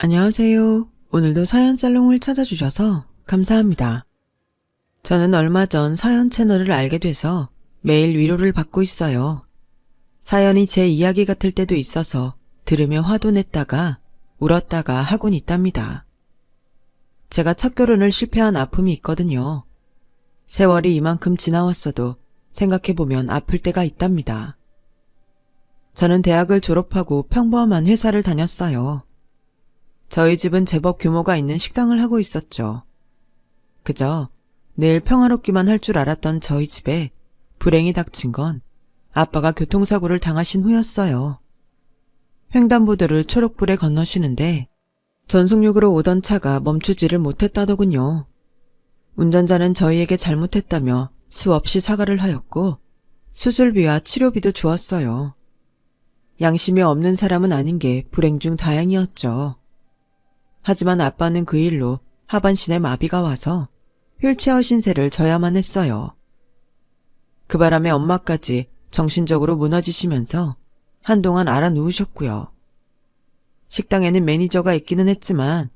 안녕하세요. 오늘도 사연 살롱을 찾아주셔서 감사합니다. 저는 얼마 전 사연 채널을 알게 돼서 매일 위로를 받고 있어요. 사연이 제 이야기 같을 때도 있어서 들으며 화도 냈다가 울었다가 하곤 있답니다. 제가 첫 결혼을 실패한 아픔이 있거든요. 세월이 이만큼 지나왔어도 생각해보면 아플 때가 있답니다. 저는 대학을 졸업하고 평범한 회사를 다녔어요. 저희 집은 제법 규모가 있는 식당을 하고 있었죠. 그저 늘 평화롭기만 할 줄 알았던 저희 집에 불행이 닥친 건 아빠가 교통사고를 당하신 후였어요. 횡단보도를 초록불에 건너시는데 전속력으로 오던 차가 멈추지를 못했다더군요. 운전자는 저희에게 잘못했다며 수없이 사과를 하였고 수술비와 치료비도 주었어요. 양심이 없는 사람은 아닌 게 불행 중 다행이었죠. 하지만 아빠는 그 일로 하반신에 마비가 와서 휠체어 신세를 져야만 했어요. 그 바람에 엄마까지 정신적으로 무너지시면서 한동안 알아 누우셨고요. 식당에는 매니저가 있기는 했지만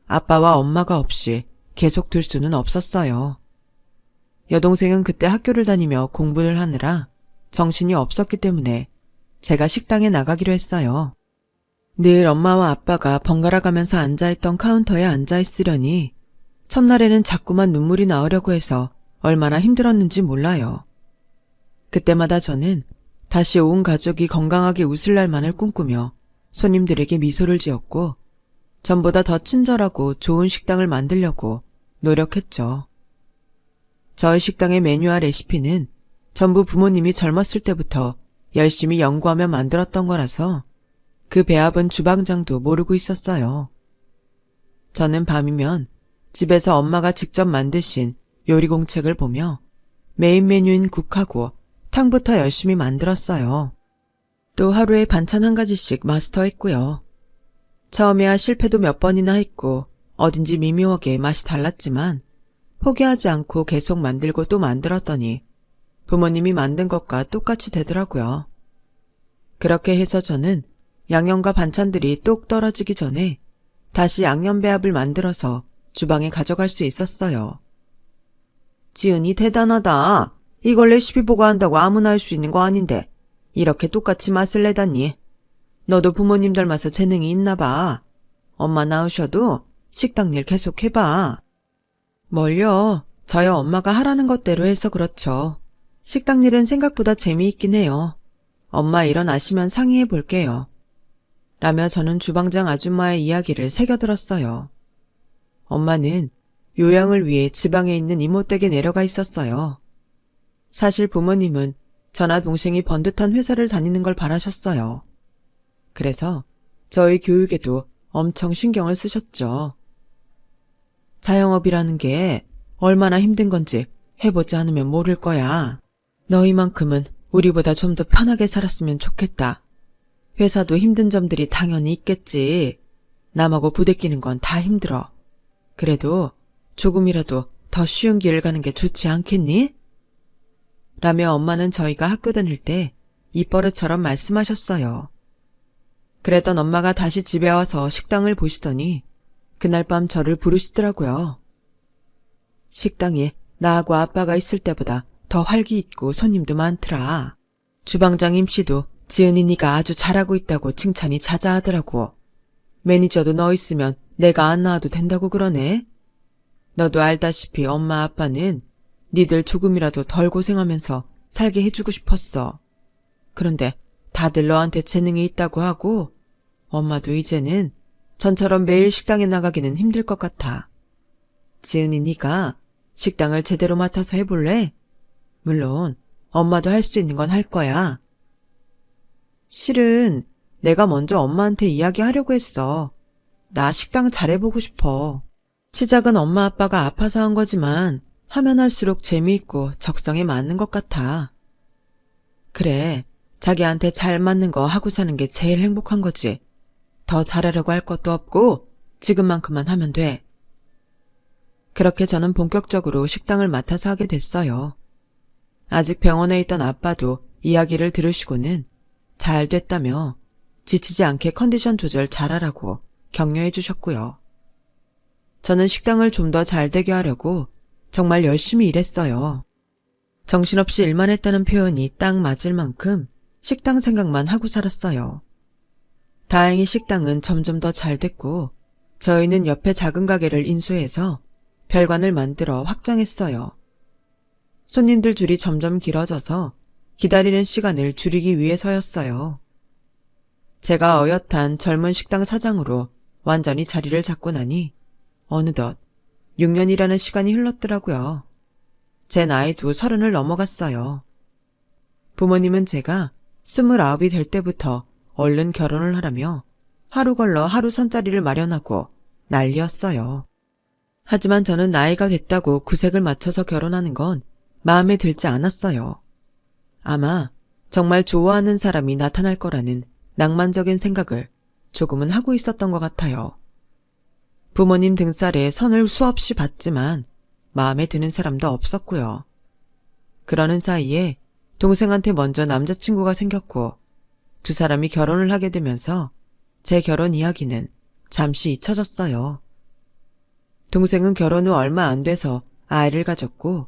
아빠와 엄마가 없이 계속 둘 수는 없었어요. 여동생은 그때 학교를 다니며 공부를 하느라 정신이 없었기 때문에 제가 식당에 나가기로 했어요. 늘 엄마와 아빠가 번갈아 가면서 앉아있던 카운터에 앉아있으려니 첫날에는 자꾸만 눈물이 나오려고 해서 얼마나 힘들었는지 몰라요. 그때마다 저는 다시 온 가족이 건강하게 웃을 날만을 꿈꾸며 손님들에게 미소를 지었고 전보다 더 친절하고 좋은 식당을 만들려고 노력했죠. 저희 식당의 메뉴와 레시피는 전부 부모님이 젊었을 때부터 열심히 연구하며 만들었던 거라서 그 배합은 주방장도 모르고 있었어요. 저는 밤이면 집에서 엄마가 직접 만드신 요리 공책을 보며 메인 메뉴인 국하고 탕부터 열심히 만들었어요. 또 하루에 반찬 한 가지씩 마스터했고요. 처음에야 실패도 몇 번이나 했고 어딘지 미묘하게 맛이 달랐지만 포기하지 않고 계속 만들고 또 만들었더니 부모님이 만든 것과 똑같이 되더라고요. 그렇게 해서 저는 양념과 반찬들이 똑 떨어지기 전에 다시 양념 배합을 만들어서 주방에 가져갈 수 있었어요. 지은이 대단하다. 이걸 레시피 보고 한다고 아무나 할 수 있는 거 아닌데 이렇게 똑같이 맛을 내다니. 너도 부모님 닮아서 재능이 있나 봐. 엄마 낳으셔도 식당 일 계속 해봐. 뭘요? 저야 엄마가 하라는 것대로 해서 그렇죠. 식당 일은 생각보다 재미있긴 해요. 엄마 일어나시면 상의해 볼게요. 라며 저는 주방장 아줌마의 이야기를 새겨들었어요. 엄마는 요양을 위해 지방에 있는 이모댁에 내려가 있었어요. 사실 부모님은 저나 동생이 번듯한 회사를 다니는 걸 바라셨어요. 그래서 저희 교육에도 엄청 신경을 쓰셨죠. 자영업이라는 게 얼마나 힘든 건지 해보지 않으면 모를 거야. 너희만큼은 우리보다 좀 더 편하게 살았으면 좋겠다. 회사도 힘든 점들이 당연히 있겠지. 남하고 부대끼는 건 다 힘들어. 그래도 조금이라도 더 쉬운 길을 가는 게 좋지 않겠니? 라며 엄마는 저희가 학교 다닐 때 입버릇처럼 말씀하셨어요. 그랬던 엄마가 다시 집에 와서 식당을 보시더니 그날 밤 저를 부르시더라고요. 식당에 나하고 아빠가 있을 때보다 더 활기 있고 손님도 많더라. 주방장 임씨도 지은이니가 아주 잘하고 있다고 칭찬이 자자하더라고. 매니저도 너 있으면 내가 안 나와도 된다고 그러네. 너도 알다시피 엄마 아빠는 니들 조금이라도 덜 고생하면서 살게 해주고 싶었어. 그런데 다들 너한테 재능이 있다고 하고 엄마도 이제는 전처럼 매일 식당에 나가기는 힘들 것 같아. 지은이 니가 식당을 제대로 맡아서 해볼래? 물론 엄마도 할 수 있는 건 할 거야. 실은 내가 먼저 엄마한테 이야기하려고 했어. 나 식당 잘해보고 싶어. 시작은 엄마 아빠가 아파서 한 거지만 하면 할수록 재미있고 적성에 맞는 것 같아. 그래, 자기한테 잘 맞는 거 하고 사는 게 제일 행복한 거지. 더 잘하려고 할 것도 없고 지금만큼만 하면 돼. 그렇게 저는 본격적으로 식당을 맡아서 하게 됐어요. 아직 병원에 있던 아빠도 이야기를 들으시고는 잘 됐다며 지치지 않게 컨디션 조절 잘하라고 격려해 주셨고요. 저는 식당을 좀 더 잘 되게 하려고 정말 열심히 일했어요. 정신없이 일만 했다는 표현이 딱 맞을 만큼 식당 생각만 하고 살았어요. 다행히 식당은 점점 더 잘 됐고 저희는 옆에 작은 가게를 인수해서 별관을 만들어 확장했어요. 손님들 줄이 점점 길어져서 기다리는 시간을 줄이기 위해서였어요. 제가 어엿한 젊은 식당 사장으로 완전히 자리를 잡고 나니 어느덧 6년이라는 시간이 흘렀더라고요. 제 나이도 30을 넘어갔어요. 부모님은 제가 29이 될 때부터 얼른 결혼을 하라며 하루 걸러 하루 선자리를 마련하고 난리였어요. 하지만 저는 나이가 됐다고 구색을 맞춰서 결혼하는 건 마음에 들지 않았어요. 아마 정말 좋아하는 사람이 나타날 거라는 낭만적인 생각을 조금은 하고 있었던 것 같아요. 부모님 등살에 선을 수없이 봤지만 마음에 드는 사람도 없었고요. 그러는 사이에 동생한테 먼저 남자친구가 생겼고 두 사람이 결혼을 하게 되면서 제 결혼 이야기는 잠시 잊혀졌어요. 동생은 결혼 후 얼마 안 돼서 아이를 가졌고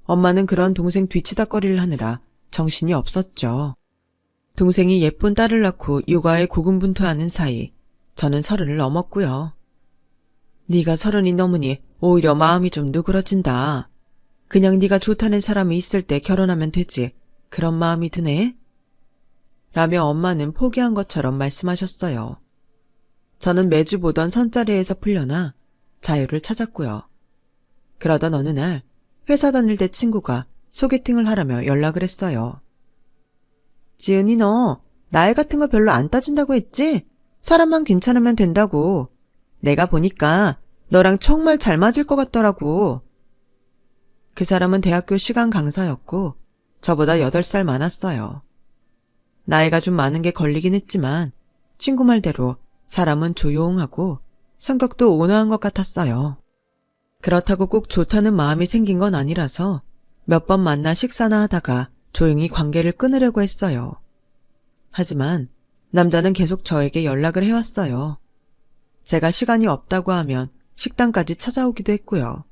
엄마는 그런 동생 뒤치다꺼리를 하느라 정신이 없었죠. 동생이 예쁜 딸을 낳고 육아에 고군분투하는 사이 저는 30을 넘었고요. 네가 30이 넘으니 오히려 마음이 좀 누그러진다. 그냥 네가 좋다는 사람이 있을 때 결혼하면 되지. 그런 마음이 드네? 라며 엄마는 포기한 것처럼 말씀하셨어요. 저는 매주 보던 선자리에서 풀려나 자유를 찾았고요. 그러던 어느 날 회사 다닐 때 친구가 소개팅을 하라며 연락을 했어요. 지은이 너 나이 같은 거 별로 안 따진다고 했지? 사람만 괜찮으면 된다고. 내가 보니까 너랑 정말 잘 맞을 것 같더라고. 그 사람은 대학교 시간 강사였고 저보다 8살 많았어요. 나이가 좀 많은 게 걸리긴 했지만 친구 말대로 사람은 조용하고 성격도 온화한 것 같았어요. 그렇다고 꼭 좋다는 마음이 생긴 건 아니라서 몇 번 만나 식사나 하다가 조용히 관계를 끊으려고 했어요. 하지만 남자는 계속 저에게 연락을 해왔어요. 제가 시간이 없다고 하면 식당까지 찾아오기도 했고요.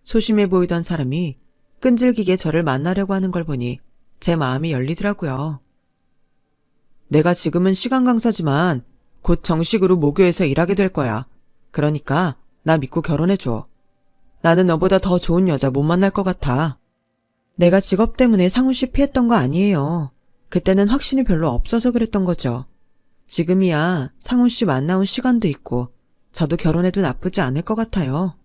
소심해 보이던 사람이 끈질기게 저를 만나려고 하는 걸 보니 제 마음이 열리더라고요. 내가 지금은 시간 강사지만 곧 정식으로 모교에서 일하게 될 거야. 그러니까 나 믿고 결혼해줘. 나는 너보다 더 좋은 여자 못 만날 것 같아. 내가 직업 때문에 상훈 씨 피했던 거 아니에요. 그때는 확신이 별로 없어서 그랬던 거죠. 지금이야 상훈 씨 만나온 시간도 있고 저도 결혼해도 나쁘지 않을 것 같아요.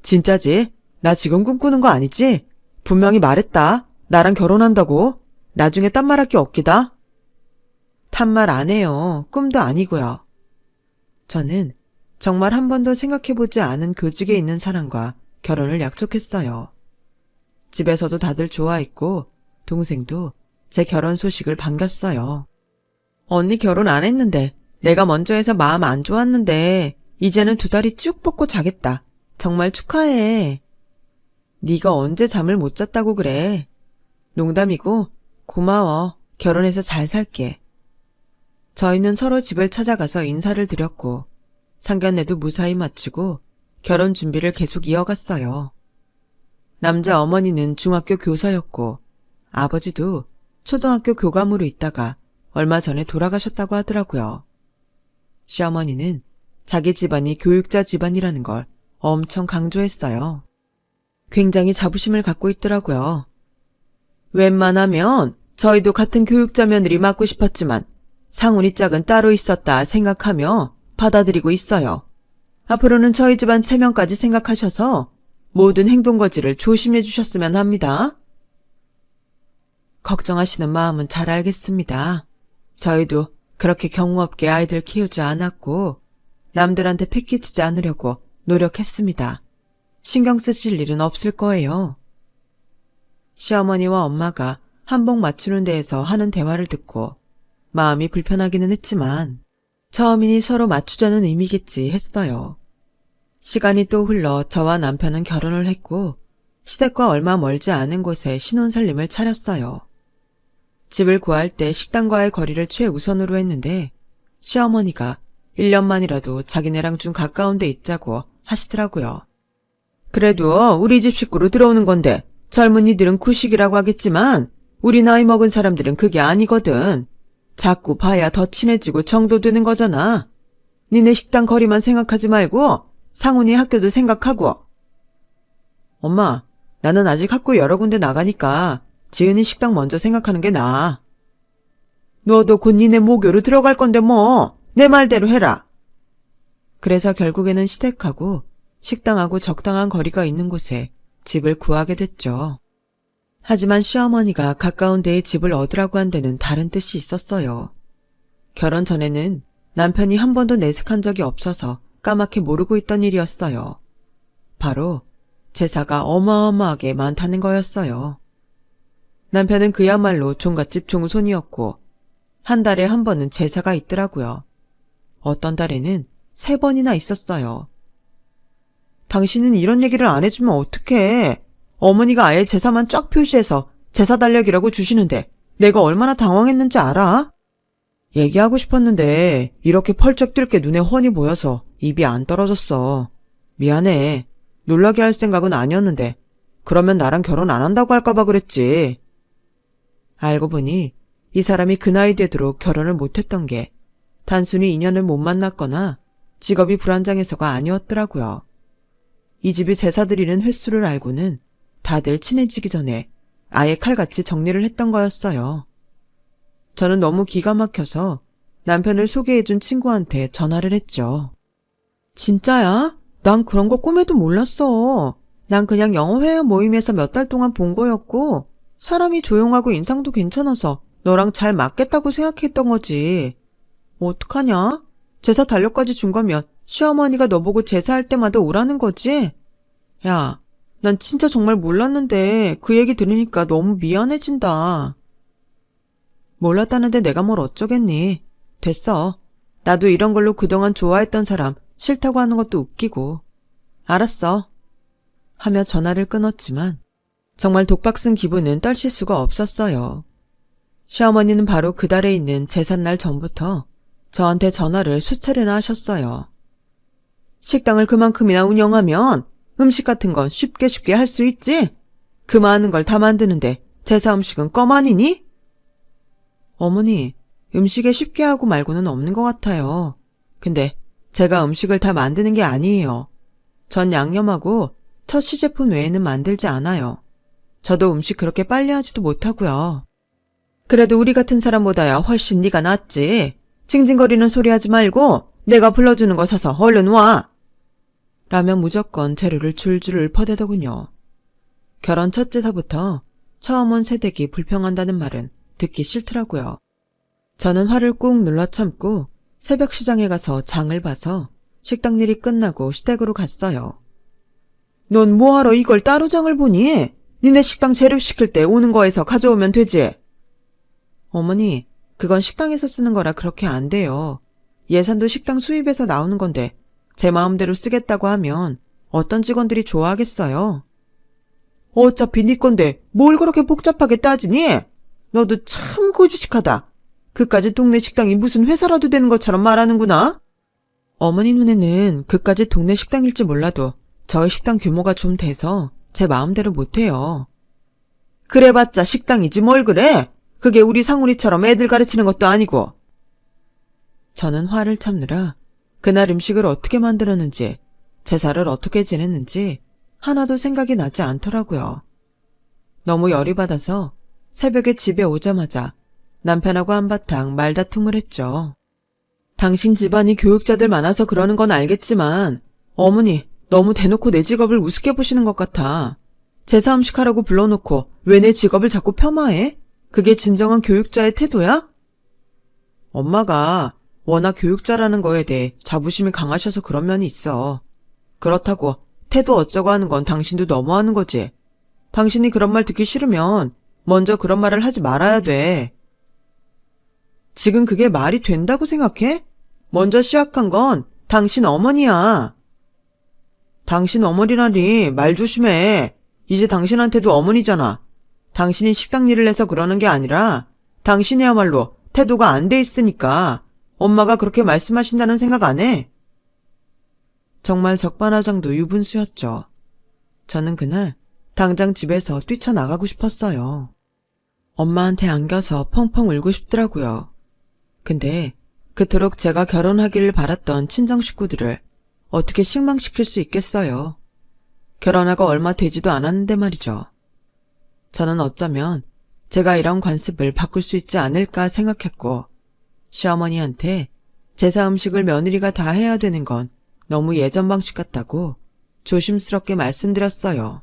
진짜지? 나 지금 꿈꾸는 거 아니지? 분명히 말했다. 나랑 결혼한다고. 나중에 딴 말할 게 없기다. 탄 말 안 해요. 꿈도 아니고요. 저는 정말 한 번도 생각해보지 않은 교직에 있는 사람과 결혼을 약속했어요. 집에서도 다들 좋아했고 동생도 제 결혼 소식을 반겼어요. 언니 결혼 안 했는데 내가 먼저 해서 마음 안 좋았는데 이제는 2다리 쭉 뻗고 자겠다. 정말 축하해. 네가 언제 잠을 못 잤다고 그래. 농담이고 고마워. 결혼해서 잘 살게. 저희는 서로 집을 찾아가서 인사를 드렸고 상견례도 무사히 마치고 결혼 준비를 계속 이어갔어요. 남자 어머니는 중학교 교사였고 아버지도 초등학교 교감으로 있다가 얼마 전에 돌아가셨다고 하더라고요. 시어머니는 자기 집안이 교육자 집안이라는 걸 엄청 강조했어요. 굉장히 자부심을 갖고 있더라고요. 웬만하면 저희도 같은 교육자 며느리 맡고 싶었지만 상훈이 짝은 따로 있었다 생각하며 받아들이고 있어요. 앞으로는 저희 집안 체면까지 생각하셔서 모든 행동거지를 조심해 주셨으면 합니다. 걱정하시는 마음은 잘 알겠습니다. 저희도 그렇게 경우 없게 아이들 키우지 않았고 남들한테 패기치지 않으려고 노력했습니다. 신경 쓰실 일은 없을 거예요. 시어머니와 엄마가 한복 맞추는 데에서 하는 대화를 듣고 마음이 불편하기는 했지만 처음이니 서로 맞추자는 의미겠지 했어요. 시간이 또 흘러 저와 남편은 결혼을 했고 시댁과 얼마 멀지 않은 곳에 신혼살림을 차렸어요. 집을 구할 때 식당과의 거리를 최우선으로 했는데 시어머니가 1년만이라도 자기네랑 좀 가까운 데 있자고 하시더라고요. 그래도 우리 집 식구로 들어오는 건데 젊은이들은 구식이라고 하겠지만 우리 나이 먹은 사람들은 그게 아니거든. 자꾸 봐야 더 친해지고 정도 드는 거잖아. 니네 식당 거리만 생각하지 말고 상훈이 학교도 생각하고. 엄마, 나는 아직 학교 여러 군데 나가니까 지은이 식당 먼저 생각하는 게 나아. 너도 곧 니네 모교로 들어갈 건데 뭐 내 말대로 해라. 그래서 결국에는 시댁하고 식당하고 적당한 거리가 있는 곳에 집을 구하게 됐죠. 하지만 시어머니가 가까운 데에 집을 얻으라고 한 데는 다른 뜻이 있었어요. 결혼 전에는 남편이 한 번도 내색한 적이 없어서 까맣게 모르고 있던 일이었어요. 바로 제사가 어마어마하게 많다는 거였어요. 남편은 그야말로 종갓집 종손이었고 한 달에 한 번은 제사가 있더라고요. 어떤 달에는 3번이나 있었어요. 당신은 이런 얘기를 안 해주면 어떡해. 어머니가 아예 제사만 쫙 표시해서 제사 달력이라고 주시는데 내가 얼마나 당황했는지 알아? 얘기하고 싶었는데 이렇게 펄쩍 뛸 게 눈에 훤히 보여서 입이 안 떨어졌어. 미안해. 놀라게 할 생각은 아니었는데 그러면 나랑 결혼 안 한다고 할까봐 그랬지. 알고 보니 이 사람이 그 나이 되도록 결혼을 못했던 게 단순히 인연을 못 만났거나 직업이 불안정해서가 아니었더라고요. 이 집이 제사 드리는 횟수를 알고는 다들 친해지기 전에 아예 칼같이 정리를 했던 거였어요. 저는 너무 기가 막혀서 남편을 소개해준 친구한테 전화를 했죠. 진짜야? 난 그런 거 꿈에도 몰랐어. 난 그냥 영어회화 모임에서 몇 달 동안 본 거였고 사람이 조용하고 인상도 괜찮아서 너랑 잘 맞겠다고 생각했던 거지. 어떡하냐? 제사 달력까지 준 거면 시어머니가 너 보고 제사할 때마다 오라는 거지? 야, 난 진짜 정말 몰랐는데 그 얘기 들으니까 너무 미안해진다. 몰랐다는데 내가 뭘 어쩌겠니? 됐어. 나도 이런 걸로 그동안 좋아했던 사람 싫다고 하는 것도 웃기고. 알았어. 하며 전화를 끊었지만 정말 독박 쓴 기분은 떨칠 수가 없었어요. 시어머니는 바로 그달에 있는 제삿날 전부터 저한테 전화를 수차례나 하셨어요. 식당을 그만큼이나 운영하면 음식 같은 건 쉽게 할 수 있지? 그 많은 걸 다 만드는데 제사 음식은 껌 아니니? 어머니, 음식에 쉽게 하고 말고는 없는 것 같아요. 근데 제가 음식을 다 만드는 게 아니에요. 전 양념하고 첫 시제품 외에는 만들지 않아요. 저도 음식 그렇게 빨리 하지도 못하고요. 그래도 우리 같은 사람보다야 훨씬 네가 낫지. 징징거리는 소리 하지 말고 내가 불러주는 거 사서 얼른 와. 라며 무조건 재료를 줄줄 읊어대더군요. 결혼 첫 제사부터 처음 온 새댁이 불평한다는 말은 듣기 싫더라고요. 저는 화를 꾹 눌러 참고 새벽 시장에 가서 장을 봐서 식당 일이 끝나고 시댁으로 갔어요. 넌 뭐하러 이걸 따로 장을 보니? 니네 식당 재료 시킬 때 오는 거에서 가져오면 되지. 어머니, 그건 식당에서 쓰는 거라 그렇게 안 돼요. 예산도 식당 수입에서 나오는 건데 제 마음대로 쓰겠다고 하면 어떤 직원들이 좋아하겠어요? 어차피 네 건데 뭘 그렇게 복잡하게 따지니? 너도 참 고지식하다. 그까짓 동네 식당이 무슨 회사라도 되는 것처럼 말하는구나. 어머니 눈에는 그까짓 동네 식당일지 몰라도 저희 식당 규모가 좀 돼서 제 마음대로 못해요. 그래봤자 식당이지 뭘 그래? 그게 우리 상훈이처럼 애들 가르치는 것도 아니고. 저는 화를 참느라 그날 음식을 어떻게 만들었는지 제사를 어떻게 지냈는지 하나도 생각이 나지 않더라고요. 너무 열이 받아서 새벽에 집에 오자마자 남편하고 한바탕 말다툼을 했죠. 당신 집안이 교육자들 많아서 그러는 건 알겠지만 어머니 너무 대놓고 내 직업을 우습게 보시는 것 같아. 제사 음식 하라고 불러놓고 왜 내 직업을 자꾸 폄하해? 그게 진정한 교육자의 태도야? 엄마가 워낙 교육자라는 거에 대해 자부심이 강하셔서 그런 면이 있어. 그렇다고 태도 어쩌고 하는 건 당신도 너무하는 거지. 당신이 그런 말 듣기 싫으면 먼저 그런 말을 하지 말아야 돼. 지금 그게 말이 된다고 생각해? 먼저 시작한 건 당신 어머니야. 당신 어머니라니 말 조심해. 이제 당신한테도 어머니잖아. 당신이 식당 일을 해서 그러는 게 아니라 당신이야말로 태도가 안 돼 있으니까 엄마가 그렇게 말씀하신다는 생각 안 해? 정말 적반하장도 유분수였죠. 저는 그날 당장 집에서 뛰쳐나가고 싶었어요. 엄마한테 안겨서 펑펑 울고 싶더라고요. 근데 그토록 제가 결혼하기를 바랐던 친정 식구들을 어떻게 실망시킬 수 있겠어요. 결혼하고 얼마 되지도 않았는데 말이죠. 저는 어쩌면 제가 이런 관습을 바꿀 수 있지 않을까 생각했고, 시어머니한테 제사 음식을 며느리가 다 해야 되는 건 너무 예전 방식 같다고 조심스럽게 말씀드렸어요.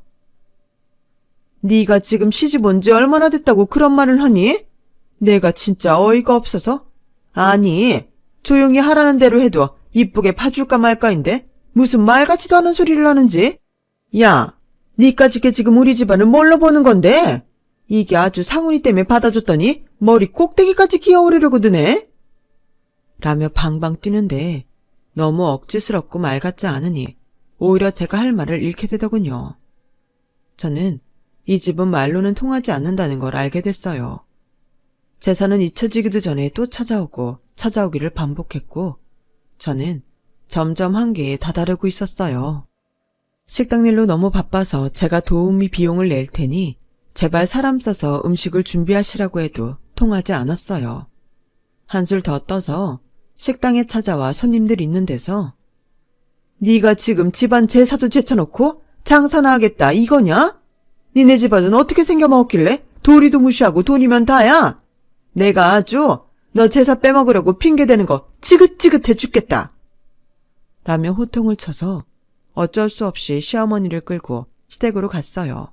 네가 지금 시집 온 지 얼마나 됐다고 그런 말을 하니? 내가 진짜 어이가 없어서? 아니, 조용히 하라는 대로 해도 이쁘게 봐줄까 말까인데 무슨 말 같지도 않은 소리를 하는지? 야, 니까짓게 지금 우리 집안을 뭘로 보는 건데? 이게 아주 상훈이 때문에 받아줬더니 머리 꼭대기까지 기어오르려고 드네? 라며 방방 뛰는데 너무 억지스럽고 말 같지 않으니 오히려 제가 할 말을 잃게 되더군요. 저는 이 집은 말로는 통하지 않는다는 걸 알게 됐어요. 제사는 잊혀지기도 전에 또 찾아오고 찾아오기를 반복했고 저는 점점 한계에 다다르고 있었어요. 식당 일로 너무 바빠서 제가 도우미 비용을 낼 테니 제발 사람 써서 음식을 준비하시라고 해도 통하지 않았어요. 한술 더 떠서 식당에 찾아와 손님들 있는 데서 네가 지금 집안 제사도 제쳐놓고 장사나 하겠다 이거냐? 니네 집안은 어떻게 생겨먹었길래 도리도 무시하고 돈이면 다야? 내가 아주 너 제사 빼먹으려고 핑계대는 거 지긋지긋해 죽겠다. 라며 호통을 쳐서 어쩔 수 없이 시어머니를 끌고 시댁으로 갔어요.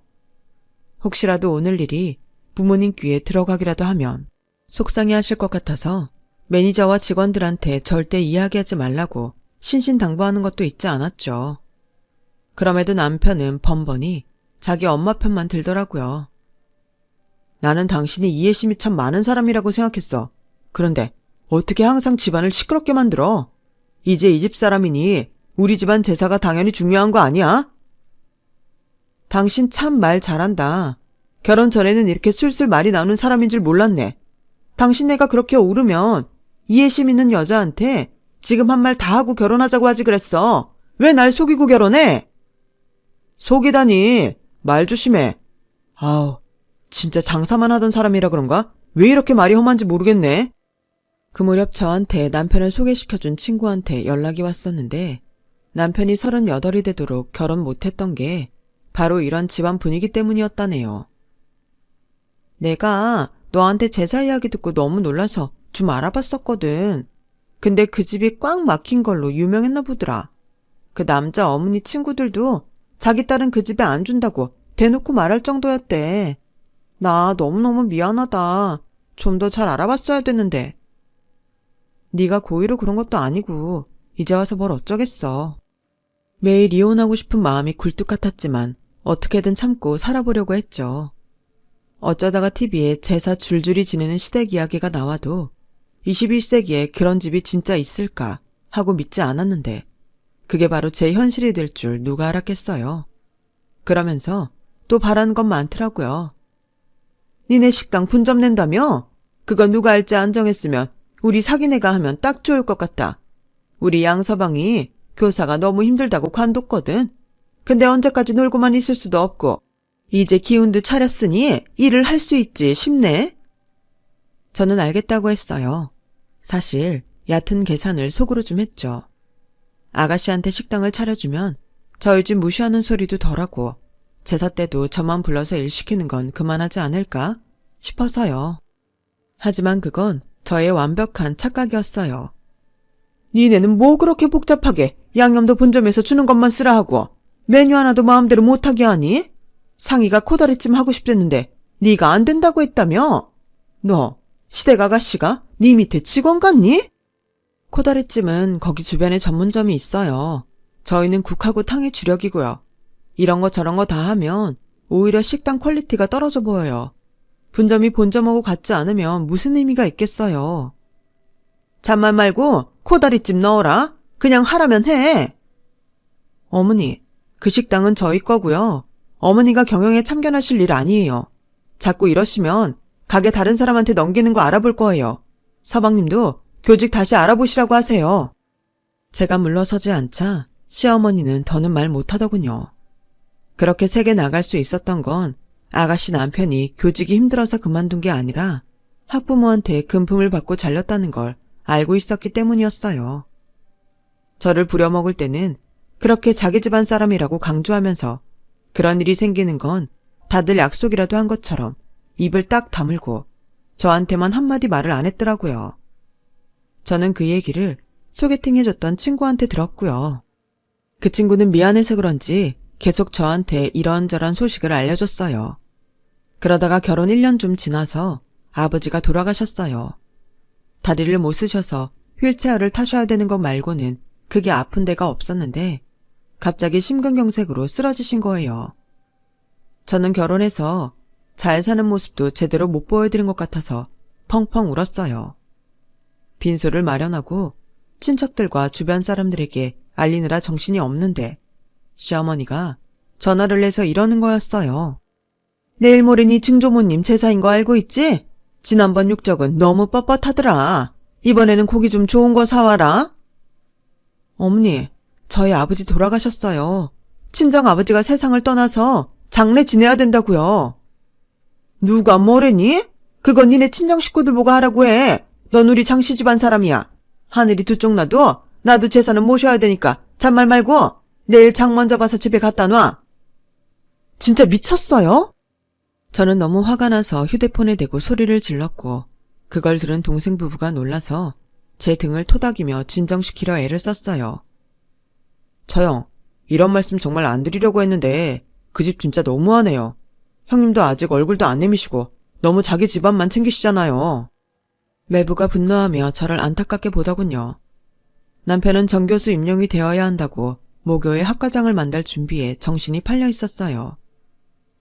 혹시라도 오늘 일이 부모님 귀에 들어가기라도 하면 속상해하실 것 같아서 매니저와 직원들한테 절대 이야기하지 말라고 신신당부하는 것도 잊지 않았죠. 그럼에도 남편은 번번이 자기 엄마 편만 들더라고요. 나는 당신이 이해심이 참 많은 사람이라고 생각했어. 그런데 어떻게 항상 집안을 시끄럽게 만들어? 이제 이 집 사람이니 우리 집안 제사가 당연히 중요한 거 아니야? 당신 참 말 잘한다. 결혼 전에는 이렇게 술술 말이 나오는 사람인 줄 몰랐네. 당신 애가 그렇게 오르면 이해심 있는 여자한테 지금 한 말 다 하고 결혼하자고 하지 그랬어. 왜 날 속이고 결혼해? 속이다니. 말 조심해. 아우, 진짜 장사만 하던 사람이라 그런가? 왜 이렇게 말이 험한지 모르겠네. 그 무렵 저한테 남편을 소개시켜준 친구한테 연락이 왔었는데 남편이 38이 되도록 결혼 못했던 게 바로 이런 집안 분위기 때문이었다네요. 내가 너한테 제사 이야기 듣고 너무 놀라서 좀 알아봤었거든. 근데 그 집이 꽉 막힌 걸로 유명했나 보더라. 그 남자 어머니 친구들도 자기 딸은 그 집에 안 준다고 대놓고 말할 정도였대. 나 너무너무 미안하다. 좀 더 잘 알아봤어야 됐는데. 네가 고의로 그런 것도 아니고 이제 와서 뭘 어쩌겠어. 매일 이혼하고 싶은 마음이 굴뚝 같았지만 어떻게든 참고 살아보려고 했죠. 어쩌다가 TV에 제사 줄줄이 지내는 시댁 이야기가 나와도 21세기에 그런 집이 진짜 있을까 하고 믿지 않았는데 그게 바로 제 현실이 될 줄 누가 알았겠어요. 그러면서 또 바라는 건 많더라고요. 니네 식당 분점 낸다며? 그거 누가 할지 안 정했으면 우리 사기네가 하면 딱 좋을 것 같다. 우리 양서방이 교사가 너무 힘들다고 관뒀거든. 근데 언제까지 놀고만 있을 수도 없고 이제 기운도 차렸으니 일을 할 수 있지 싶네. 저는 알겠다고 했어요. 사실 얕은 계산을 속으로 좀 했죠. 아가씨한테 식당을 차려주면 저희 집 무시하는 소리도 덜하고 제사 때도 저만 불러서 일 시키는 건 그만하지 않을까 싶어서요. 하지만 그건 저의 완벽한 착각이었어요. 니네는 뭐 그렇게 복잡하게 양념도 본점에서 주는 것만 쓰라 하고 메뉴 하나도 마음대로 못하게 하니? 상이가 코다리찜 하고 싶댔는데 네가 안 된다고 했다며? 너 시댁 아가씨가 네 밑에 직원 같니? 코다리찜은 거기 주변에 전문점이 있어요. 저희는 국하고 탕이 주력이고요. 이런 거 저런 거 다 하면 오히려 식당 퀄리티가 떨어져 보여요. 분점이 본점하고 같지 않으면 무슨 의미가 있겠어요. 잔말 말고 코다리찜 넣어라. 그냥 하라면 해. 어머니, 그 식당은 저희 거고요. 어머니가 경영에 참견하실 일 아니에요. 자꾸 이러시면 가게 다른 사람한테 넘기는 거 알아볼 거예요. 서방님도 교직 다시 알아보시라고 하세요. 제가 물러서지 않자 시어머니는 더는 말 못하더군요. 그렇게 세게 나갈 수 있었던 건 아가씨 남편이 교직이 힘들어서 그만둔 게 아니라 학부모한테 금품을 받고 잘렸다는 걸 알고 있었기 때문이었어요. 저를 부려먹을 때는 그렇게 자기 집안 사람이라고 강조하면서 그런 일이 생기는 건 다들 약속이라도 한 것처럼 입을 딱 다물고 저한테만 한마디 말을 안 했더라고요. 저는 그 얘기를 소개팅해줬던 친구한테 들었고요. 그 친구는 미안해서 그런지 계속 저한테 이런저런 소식을 알려줬어요. 그러다가 결혼 1년 좀 지나서 아버지가 돌아가셨어요. 다리를 못 쓰셔서 휠체어를 타셔야 되는 것 말고는 크게 아픈 데가 없었는데 갑자기 심근경색으로 쓰러지신 거예요. 저는 결혼해서 잘 사는 모습도 제대로 못 보여드린 것 같아서 펑펑 울었어요. 빈소를 마련하고 친척들과 주변 사람들에게 알리느라 정신이 없는데 시어머니가 전화를 해서 이러는 거였어요. 내일 모레니 증조모님 제사인 거 알고 있지? 지난번 육적은 너무 뻣뻣하더라. 이번에는 고기 좀 좋은 거 사와라. 어머니, 저희 아버지 돌아가셨어요. 친정 아버지가 세상을 떠나서 장례 지내야 된다고요. 누가 뭐래니? 그건 니네 친정 식구들 보고 하라고 해. 넌 우리 장씨 집안 사람이야. 하늘이 두 쪽 나도 나도 제사는 모셔야 되니까 잔말 말고 내일 장 먼저 봐서 집에 갖다 놔. 진짜 미쳤어요? 저는 너무 화가 나서 휴대폰에 대고 소리를 질렀고 그걸 들은 동생 부부가 놀라서 제 등을 토닥이며 진정시키려 애를 썼어요. 저형, 이런 말씀 정말 안 드리려고 했는데 그 집 진짜 너무하네요. 형님도 아직 얼굴도 안 내미시고 너무 자기 집안만 챙기시잖아요. 매부가 분노하며 저를 안타깝게 보더군요. 남편은 정교수 임용이 되어야 한다고 모교에 학과장을 만들 준비에 정신이 팔려 있었어요.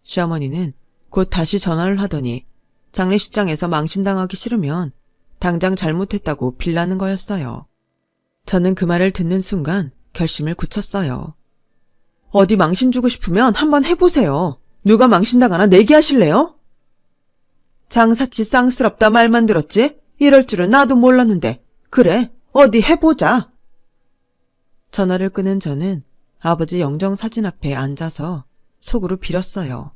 시어머니는 곧 다시 전화를 하더니 장례식장에서 망신당하기 싫으면 당장 잘못했다고 빌라는 거였어요. 저는 그 말을 듣는 순간 결심을 굳혔어요. 어디 망신 주고 싶으면 한번 해보세요. 누가 망신당하나 내기하실래요? 장사치 쌍스럽다 말만 들었지? 이럴 줄은 나도 몰랐는데. 그래, 어디 해보자. 전화를 끄는 저는 아버지 영정사진 앞에 앉아서 속으로 빌었어요.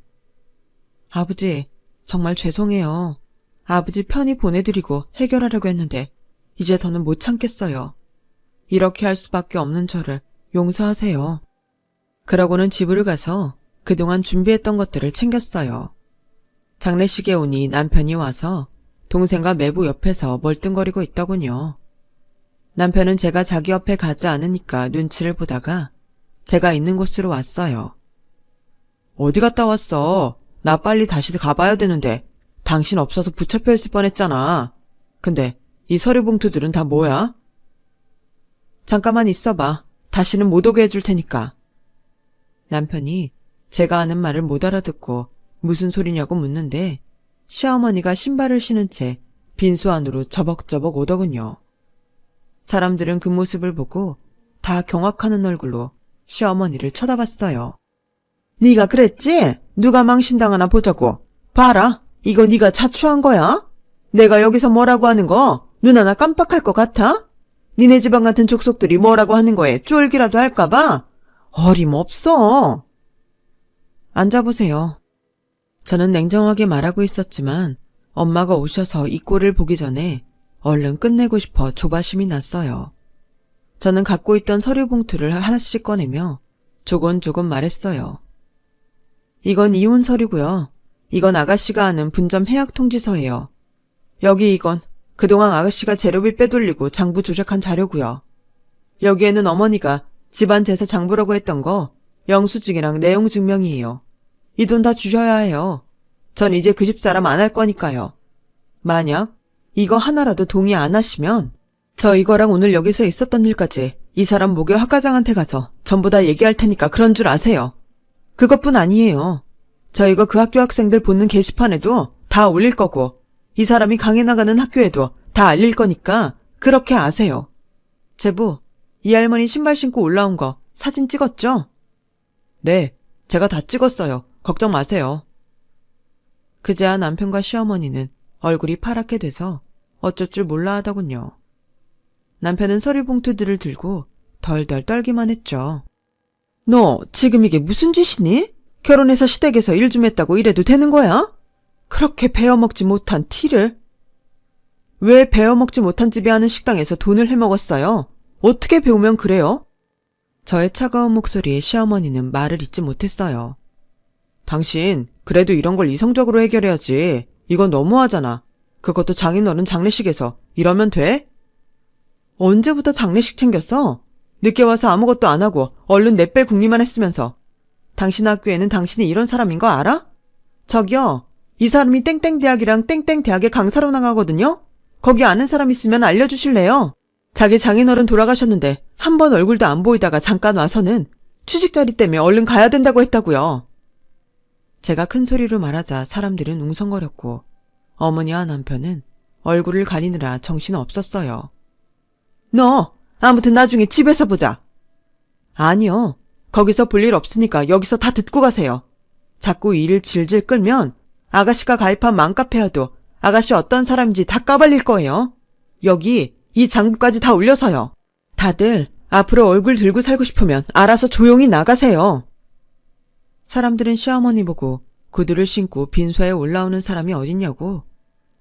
아버지, 정말 죄송해요. 아버지 편히 보내드리고 해결하려고 했는데 이제 더는 못 참겠어요. 이렇게 할 수밖에 없는 저를 용서하세요. 그러고는 집으로 가서 그동안 준비했던 것들을 챙겼어요. 장례식에 오니 남편이 와서 동생과 매부 옆에서 멀뚱거리고 있더군요. 남편은 제가 자기 옆에 가지 않으니까 눈치를 보다가 제가 있는 곳으로 왔어요. 어디 갔다 왔어? 나 빨리 다시 가봐야 되는데 당신 없어서 붙잡혀 있을 뻔했잖아. 근데 이 서류 봉투들은 다 뭐야? 잠깐만 있어봐. 다시는 못 오게 해줄 테니까. 남편이 제가 하는 말을 못 알아듣고 무슨 소리냐고 묻는데 시어머니가 신발을 신은 채 빈소 안으로 저벅저벅 오더군요. 사람들은 그 모습을 보고 다 경악하는 얼굴로 시어머니를 쳐다봤어요. 네가 그랬지? 누가 망신당하나 보자고. 봐라, 이거 네가 자초한 거야? 내가 여기서 뭐라고 하는 거 눈 하나 깜빡할 것 같아? 니네 집안 같은 족속들이 뭐라고 하는 거에 쫄기라도 할까봐? 어림없어. 앉아보세요. 저는 냉정하게 말하고 있었지만 엄마가 오셔서 이 꼴을 보기 전에 얼른 끝내고 싶어 조바심이 났어요. 저는 갖고 있던 서류 봉투를 하나씩 꺼내며 조곤조곤 말했어요. 이건 이혼 서류고요. 이건 아가씨가 아는 분점 해약 통지서예요. 여기 이건 그동안 아가씨가 재료비 빼돌리고 장부 조작한 자료고요. 여기에는 어머니가 집안 제사 장부라고 했던 거 영수증이랑 내용 증명이에요. 이 돈 다 주셔야 해요. 전 이제 그 집 사람 안 할 거니까요. 만약 이거 하나라도 동의 안 하시면 저 이거랑 오늘 여기서 있었던 일까지 이 사람 모교 학과장한테 가서 전부 다 얘기할 테니까 그런 줄 아세요. 그것뿐 아니에요. 저 이거 그 학교 학생들 보는 게시판에도 다 올릴 거고 이 사람이 강의 나가는 학교에도 다 알릴 거니까 그렇게 아세요. 제부, 이 할머니 신발 신고 올라온 거 사진 찍었죠? 네, 제가 다 찍었어요. 걱정 마세요. 그제야 남편과 시어머니는 얼굴이 파랗게 돼서 어쩔 줄 몰라 하더군요. 남편은 서류 봉투들을 들고 덜덜 떨기만 했죠. 너 지금 이게 무슨 짓이니? 결혼해서 시댁에서 일 좀 했다고 이래도 되는 거야? 그렇게 베어먹지 못한 티를. 왜 베어먹지 못한 집이 하는 식당에서 돈을 해먹었어요? 어떻게 배우면 그래요? 저의 차가운 목소리에 시어머니는 말을 잇지 못했어요. 당신 그래도 이런 걸 이성적으로 해결해야지. 이건 너무하잖아. 그것도 장인어른 장례식에서 이러면 돼? 언제부터 장례식 챙겼어? 늦게 와서 아무것도 안 하고 얼른 내뺄 궁리만 했으면서. 당신 학교에는 당신이 이런 사람인 거 알아? 저기요, 이 사람이 땡땡 대학이랑 땡땡 대학에 강사로 나가거든요? 거기 아는 사람 있으면 알려주실래요? 자기 장인어른 돌아가셨는데 한 번 얼굴도 안 보이다가 잠깐 와서는 취직 자리 때문에 얼른 가야 된다고 했다고요. 제가 큰 소리로 말하자 사람들은 웅성거렸고 어머니와 남편은 얼굴을 가리느라 정신 없었어요. 너 아무튼 나중에 집에서 보자. 아니요. 거기서 볼 일 없으니까 여기서 다 듣고 가세요. 자꾸 일을 질질 끌면 아가씨가 가입한 맘카페여도 아가씨 어떤 사람인지 다 까발릴 거예요. 여기 이 장부까지 다 올려서요. 다들 앞으로 얼굴 들고 살고 싶으면 알아서 조용히 나가세요. 사람들은 시어머니 보고 구두를 신고 빈소에 올라오는 사람이 어딨냐고,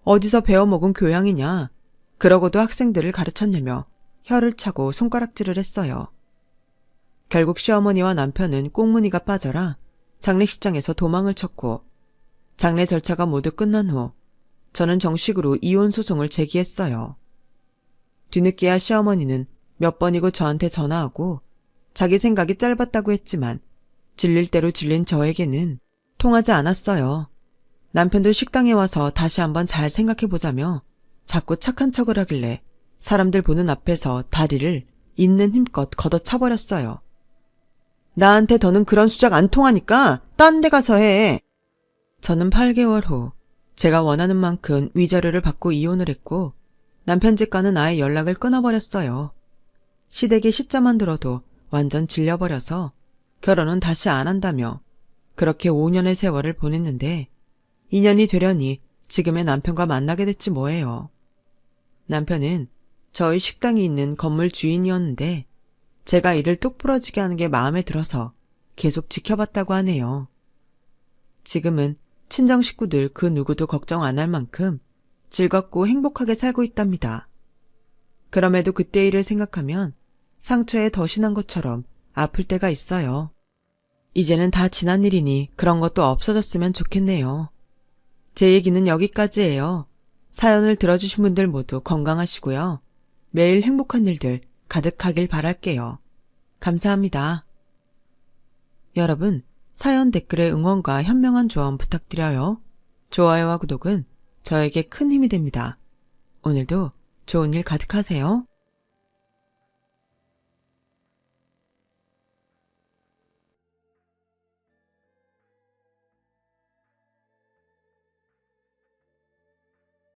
어디서 배워먹은 교양이냐, 그러고도 학생들을 가르쳤냐며 혀를 차고 손가락질을 했어요. 결국 시어머니와 남편은 꽁무니가 빠져라 장례식장에서 도망을 쳤고, 장례 절차가 모두 끝난 후 저는 정식으로 이혼 소송을 제기했어요. 뒤늦게야 시어머니는 몇 번이고 저한테 전화하고 자기 생각이 짧았다고 했지만 질릴 대로 질린 저에게는 통하지 않았어요. 남편도 식당에 와서 다시 한번 잘 생각해보자며 자꾸 착한 척을 하길래 사람들 보는 앞에서 다리를 있는 힘껏 걷어차버렸어요. 나한테 더는 그런 수작 안 통하니까 딴 데 가서 해. 저는 8개월 후 제가 원하는 만큼 위자료를 받고 이혼을 했고 남편 집과는 아예 연락을 끊어버렸어요. 시댁에 시자만 들어도 완전 질려버려서 결혼은 다시 안 한다며 그렇게 5년의 세월을 보냈는데 2년이 되려니 지금의 남편과 만나게 됐지 뭐예요. 남편은 저희 식당이 있는 건물 주인이었는데 제가 일을 똑 부러지게 하는 게 마음에 들어서 계속 지켜봤다고 하네요. 지금은 친정 식구들 그 누구도 걱정 안 할 만큼 즐겁고 행복하게 살고 있답니다. 그럼에도 그때 일을 생각하면 상처에 더 신한 것처럼 아플 때가 있어요. 이제는 다 지난 일이니 그런 것도 없어졌으면 좋겠네요. 제 얘기는 여기까지예요. 사연을 들어주신 분들 모두 건강하시고요. 매일 행복한 일들 가득하길 바랄게요. 감사합니다. 여러분, 사연 댓글에 응원과 현명한 조언 부탁드려요. 좋아요와 구독은 저에게 큰 힘이 됩니다. 오늘도 좋은 일 가득하세요.